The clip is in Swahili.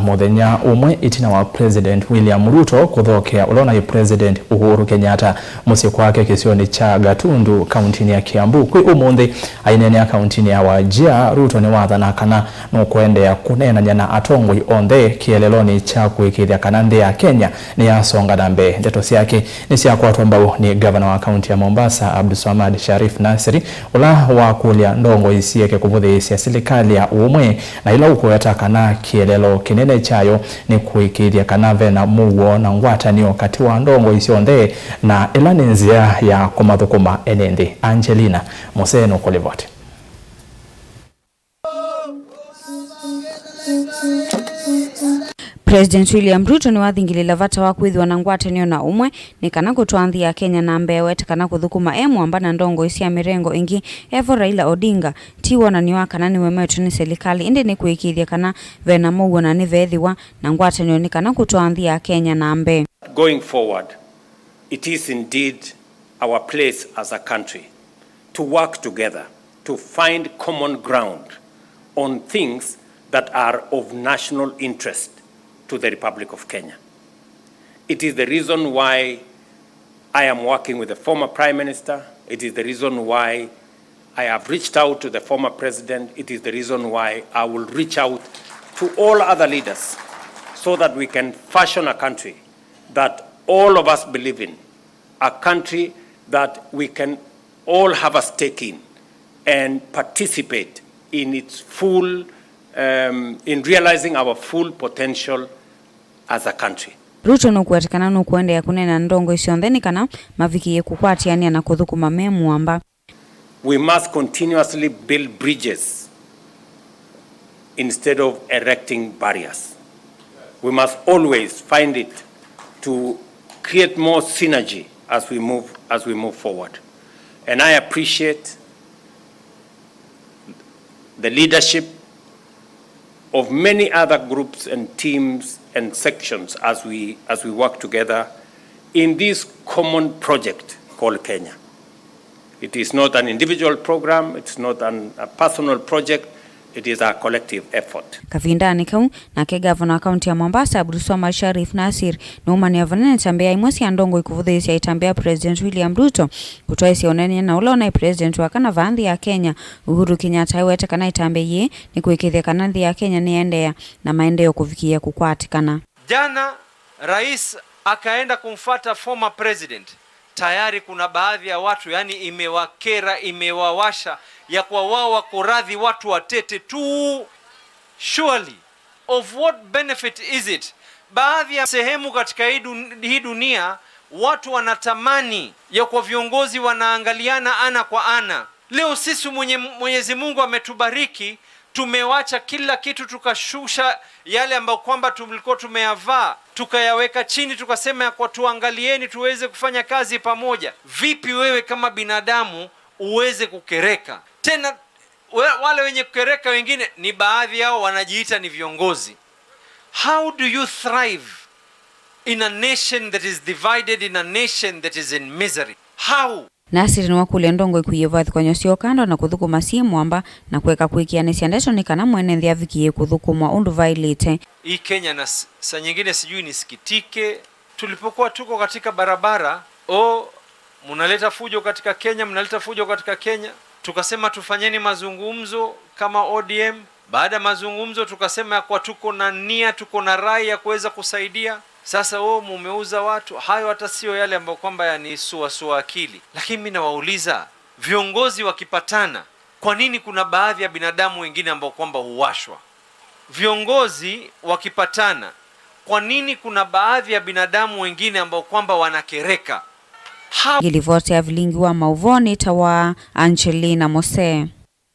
Muthenya umwe itina wa President William Ruto kuthokea ulona President Uhuru Kenyatta musi kwake kisioni cha Gatundu kaunti ya Kiambu kwi umuthi ainene ya kaunti ya Wajir. Ruto ni wathana kana no kuendea kunena nyana atongoi onthe kieleloni cha kuikithia kana nthi ya Kenya ni yasonga na mbere. Ndeto ciake ni cia kwatwa mbau ni governor wa kaunti ya Mombasa Abdulswamad Sharif Nassir ula wa kulia ndongo isieke kuvuthisia serikali ya umwe na ila ukweta kana kielelo kinene chayo ni kuikithia kana vena mugo na ngwatanio kati wa ndongo icio nthe na ila ni nzia ya kumathukuma enenthi. Angelina Moseno Kolivoti. President William Ruto ni wathingilila vata wa kwithwa na ngwatanio na umwe ni kana kutwa nthi ya Kenya na mbere kana kuthukuma amba na ndongo isia mirengo ingi evo Raila Odinga ti wonani wa kana ni wemetu ni serikali indi ni kuikithia kana vena mugo na ni vethiwa na ngwatanio ni kana kutwa nthi ya Kenya na mbere. Going forward, it is indeed our place as a country to work together to find common ground on things that are of national interest to the Republic of Kenya. It is the reason why I am working with the former Prime Minister. It is the reason why I have reached out to the former President. It is the reason why I will reach out to all other leaders so that we can fashion a country that all of us believe in, a country that we can all have a stake in and participate in its full, in realizing our full potential as a country. Ruto nukuatikana nukuendea kunena ndongo icio ntheni kana mavikie kukwatiania na kuthukuma memu amba. We must continuously build bridges instead of erecting barriers. We must always find it to create more synergy as we move forward. And I appreciate the leadership of many other groups and teams and sections as we work together in this common project called Kenya. It is not an individual program, it's not a personal project, it is a collective effort. Kavindani kau na ke governor kaunti ya Mombasa Abdulswamad Sharif Nassir no mania vanene tambia imwesi ndongo ikuvuthisia itambia President William Ruto kutwaisi onene na ulona president wa kana vanthi ya Kenya Uhuru Kenyatta wete kana itambia ye ni kuikithia kana nthi ya Kenya ni endea na maendeleo kufikia kukwatikana. Jana rais akaenda kumfuata former president. Tayari kuna baadhi ya watu yani imewakera imewawasha ya kwa wao wako radhi watu watete tu. Surely of what benefit is it? Baadhi ya sehemu katika hii dunia watu wanatamani ya kwa viongozi wanaangaliana ana kwa ana. Leo sisi Mwenyezi Mungu ametubariki, tumewacha kila kitu tukashusha yale ambayo kwamba tulikuwa tumeyavaa tukayaweka chini tukasema kwa tuangalieni tuweze kufanya kazi pamoja. Vipi wewe kama binadamu uweze kukereka? Tena wale wenye kukereka wengine ni baadhi yao wanajiita ni viongozi. How do you thrive in a nation that is divided, in a nation that is in misery? How? Nassir ni wakulia ndongo ikuyevathi kwa nyosio kando na kuthukuma simu amba na kuweka kuikianisia ndeto ni kana mwene nthi avikie kuthukuma undu vailite. Hii Kenya na saa nyingine sijui nisikitike tulipokuwa tuko katika barabara mnaleta fujo katika Kenya, mnaleta fujo katika Kenya. Tukasema tufanyeni mazungumzo kama ODM. Baada mazungumzo tukasema kwa tuko na nia, tuko na rai ya kuweza kusaidia. Sasa mumeuza watu. Hayo hata sio yale ambayo kwamba yanisuasua akili. Lakini mimi nawauliza viongozi wakipatana, kwa nini kuna baadhi ya binadamu wengine ambao kwamba huwashwa? Viongozi wakipatana, kwa nini kuna baadhi ya binadamu wengine ambao kwamba wanakereka? Gilivoti ya vilingi wa mauvoni tawa Angelina Mose.